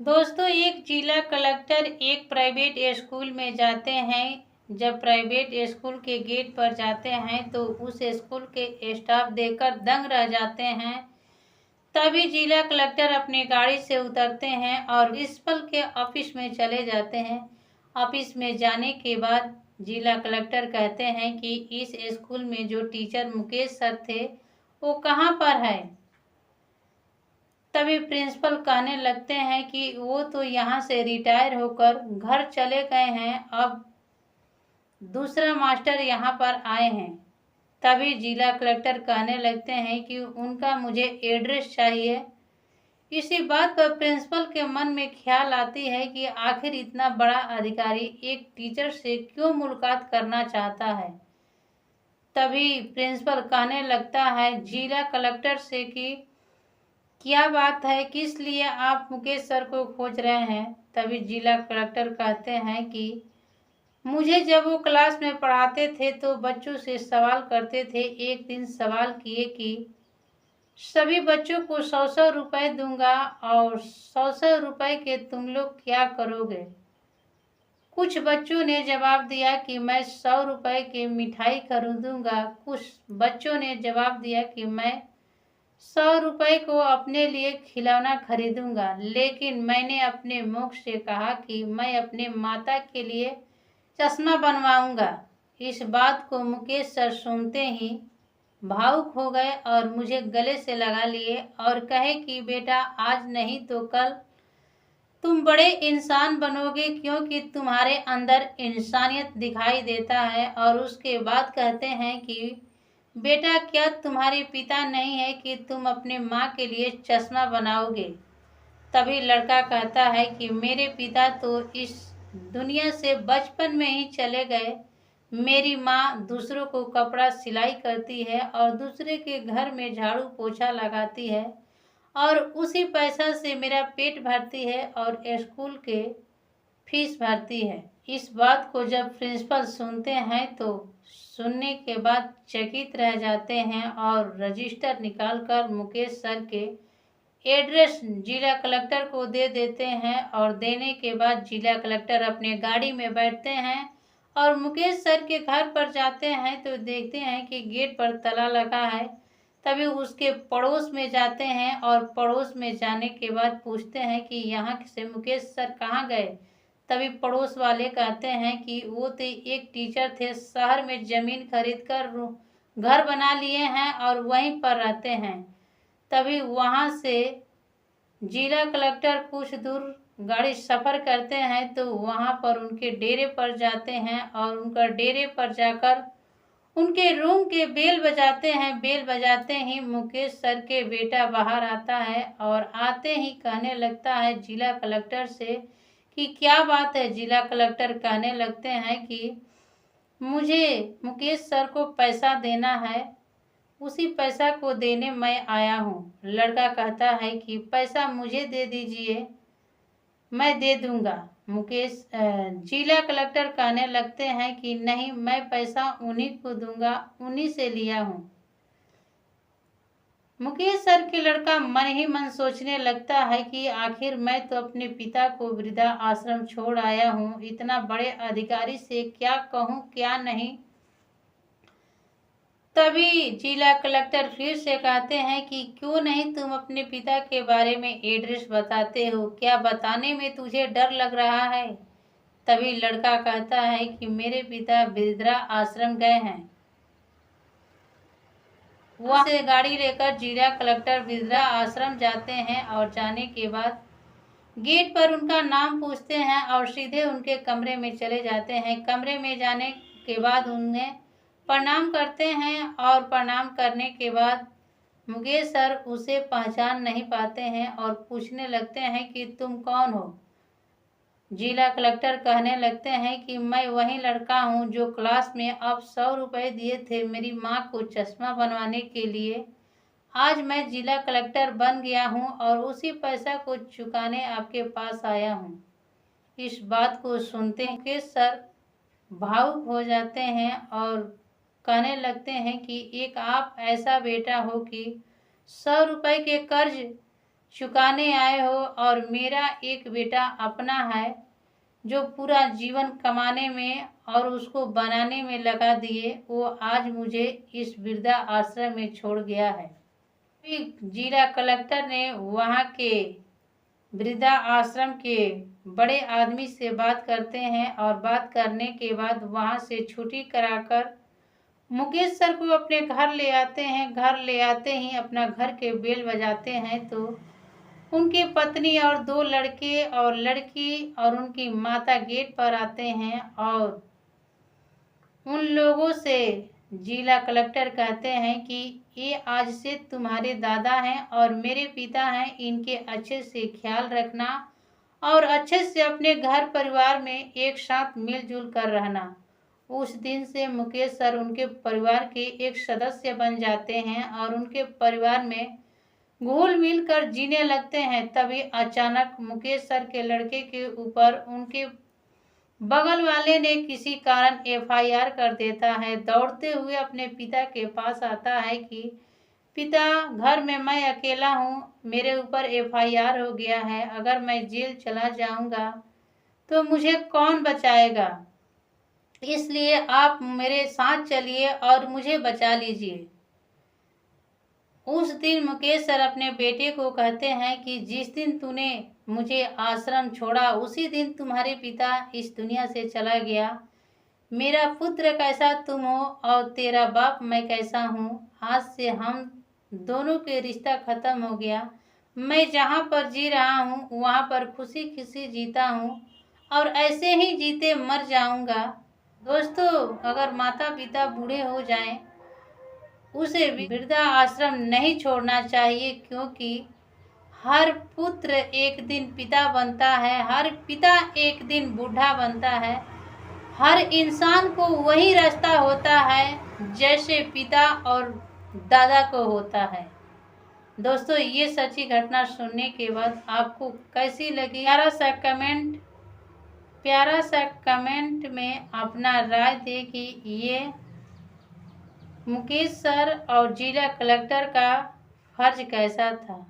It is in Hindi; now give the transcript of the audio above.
दोस्तों, एक जिला कलेक्टर एक प्राइवेट स्कूल में जाते हैं। जब प्राइवेट स्कूल के गेट पर जाते हैं तो उस स्कूल के स्टाफ देखकर दंग रह जाते हैं। तभी जिला कलेक्टर अपनी गाड़ी से उतरते हैं और प्रिंसिपल के ऑफिस में चले जाते हैं। ऑफिस में जाने के बाद जिला कलेक्टर कहते हैं कि इस स्कूल में जो टीचर मुकेश सर थे वो कहाँ पर है। तभी प्रिंसिपल कहने लगते हैं कि वो तो यहाँ से रिटायर होकर घर चले गए हैं, अब दूसरा मास्टर यहाँ पर आए हैं। तभी जिला कलेक्टर कहने लगते हैं कि उनका मुझे एड्रेस चाहिए। इसी बात पर प्रिंसिपल के मन में ख्याल आती है कि आखिर इतना बड़ा अधिकारी एक टीचर से क्यों मुलाकात करना चाहता है। तभी प्रिंसिपल कहने लगता है जिला कलेक्टर से कि क्या बात है, किस लिए आप मुकेश सर को खोज रहे हैं। तभी जिला कलेक्टर कहते हैं कि मुझे जब वो क्लास में पढ़ाते थे तो बच्चों से सवाल करते थे। एक दिन सवाल किए कि सभी बच्चों को 100-100 रुपए दूंगा और 100-100 रुपए के तुम लोग क्या करोगे। कुछ बच्चों ने जवाब दिया कि मैं 100 रुपए की मिठाई खरीदूंगा। कुछ बच्चों ने जवाब दिया कि मैं 100 रुपए को अपने लिए खिलौना खरीदूंगा। लेकिन मैंने अपने मुख से कहा कि मैं अपने माता के लिए चश्मा बनवाऊंगा। इस बात को मुकेश सर सुनते ही भावुक हो गए और मुझे गले से लगा लिए और कहे कि बेटा, आज नहीं तो कल तुम बड़े इंसान बनोगे, क्योंकि तुम्हारे अंदर इंसानियत दिखाई देता है। और उसके बाद कहते हैं कि बेटा, क्या तुम्हारे पिता नहीं है कि तुम अपने माँ के लिए चश्मा बनाओगे। तभी लड़का कहता है कि मेरे पिता तो इस दुनिया से बचपन में ही चले गए। मेरी माँ दूसरों को कपड़ा सिलाई करती है और दूसरे के घर में झाड़ू पोछा लगाती है और उसी पैसा से मेरा पेट भरती है और स्कूल के फीस भरती है। इस बात को जब प्रिंसिपल सुनते हैं तो सुनने के बाद चकित रह जाते हैं और रजिस्टर निकालकर मुकेश सर के एड्रेस जिला कलेक्टर को दे देते हैं। और देने के बाद जिला कलेक्टर अपने गाड़ी में बैठते हैं और मुकेश सर के घर पर जाते हैं तो देखते हैं कि गेट पर ताला लगा है। तभी उसके पड़ोस में जाते हैं और पड़ोस में जाने के बाद पूछते हैं कि यहाँ से मुकेश सर कहाँ गए। तभी पड़ोस वाले कहते हैं कि वो तो एक टीचर थे, शहर में जमीन खरीद कर घर बना लिए हैं और वहीं पर रहते हैं। तभी वहाँ से जिला कलेक्टर कुछ दूर गाड़ी सफ़र करते हैं तो वहाँ पर उनके डेरे पर जाते हैं और उनका डेरे पर जाकर उनके रूम के बेल बजाते हैं। बेल बजाते ही मुकेश सर के बेटा बाहर आता है और आते ही कहने लगता है जिला कलेक्टर से कि क्या बात है। जिला कलेक्टर कहने लगते हैं कि मुझे मुकेश सर को पैसा देना है, उसी पैसा को देने मैं आया हूँ। लड़का कहता है कि पैसा मुझे दे दीजिए, मैं दे दूंगा। जिला कलेक्टर कहने लगते हैं कि नहीं, मैं पैसा उन्हीं को दूंगा, उन्हीं से लिया हूँ। मुकेश सर के लड़का मन ही मन सोचने लगता है कि आखिर मैं तो अपने पिता को वृद्धा आश्रम छोड़ आया हूँ, इतना बड़े अधिकारी से क्या कहूँ क्या नहीं। तभी जिला कलेक्टर फिर से कहते हैं कि क्यों नहीं तुम अपने पिता के बारे में एड्रेस बताते हो, क्या बताने में तुझे डर लग रहा है। तभी लड़का कहता है कि मेरे पिता वृद्धा आश्रम गए हैं। वहाँ से गाड़ी लेकर जिला कलेक्टर वृद्धा आश्रम जाते हैं और जाने के बाद गेट पर उनका नाम पूछते हैं और सीधे उनके कमरे में चले जाते हैं। कमरे में जाने के बाद उन्हें प्रणाम करते हैं और प्रणाम करने के बाद मुकेश सर उसे पहचान नहीं पाते हैं और पूछने लगते हैं कि तुम कौन हो। जिला कलेक्टर कहने लगते हैं कि मैं वही लड़का हूँ जो क्लास में आप 100 रुपए दिए थे मेरी माँ को चश्मा बनवाने के लिए। आज मैं जिला कलेक्टर बन गया हूँ और उसी पैसा को चुकाने आपके पास आया हूँ। इस बात को सुनते मुकेश सर भावुक हो जाते हैं और कहने लगते हैं कि एक आप ऐसा बेटा हो कि 100 रुपए के कर्ज चुकाने आए हो और मेरा एक बेटा अपना है जो पूरा जीवन कमाने में और उसको बनाने में लगा दिए, वो आज मुझे इस वृद्धा आश्रम में छोड़ गया है। जिला कलेक्टर ने वहाँ के वृद्धा आश्रम के बड़े आदमी से बात करते हैं और बात करने के बाद वहाँ से छुट्टी कराकर मुकेश सर को अपने घर ले आते हैं। घर ले आते ही अपना घर के बेल बजाते हैं तो उनकी पत्नी और 2 लड़के और लड़की और उनकी माता गेट पर आते हैं और उन लोगों से जिला कलेक्टर कहते हैं कि ये आज से तुम्हारे दादा हैं और मेरे पिता हैं, इनके अच्छे से ख्याल रखना और अच्छे से अपने घर परिवार में एक साथ मिलजुल कर रहना। उस दिन से मुकेश सर उनके परिवार के एक सदस्य बन जाते हैं और उनके परिवार में घुल मिल कर जीने लगते हैं। तभी अचानक मुकेश सर के लड़के के ऊपर उनके बगल वाले ने किसी कारण FIR कर देता है। दौड़ते हुए अपने पिता के पास आता है कि पिता, घर में मैं अकेला हूँ, मेरे ऊपर FIR हो गया है, अगर मैं जेल चला जाऊंगा तो मुझे कौन बचाएगा, इसलिए आप मेरे साथ चलिए और मुझे बचा लीजिए। उस दिन मुकेश सर अपने बेटे को कहते हैं कि जिस दिन तूने मुझे आश्रम छोड़ा उसी दिन तुम्हारे पिता इस दुनिया से चला गया। मेरा पुत्र कैसा तुम हो और तेरा बाप मैं कैसा हूँ। आज से हम दोनों के रिश्ता खत्म हो गया। मैं जहाँ पर जी रहा हूँ वहाँ पर खुशी खुशी जीता हूँ और ऐसे ही जीते मर जाऊँगा। दोस्तों, अगर माता पिता बूढ़े हो जाएं, उसे वृद्धा आश्रम नहीं छोड़ना चाहिए, क्योंकि हर पुत्र एक दिन पिता बनता है, हर पिता एक दिन बूढ़ा बनता है। हर इंसान को वही रास्ता होता है जैसे पिता और दादा को होता है। दोस्तों, ये सच्ची घटना सुनने के बाद आपको कैसी लगी, प्यारा सा कमेंट में अपना राय दें कि ये मुकेश सर और जिला कलेक्टर का फर्ज कैसा था।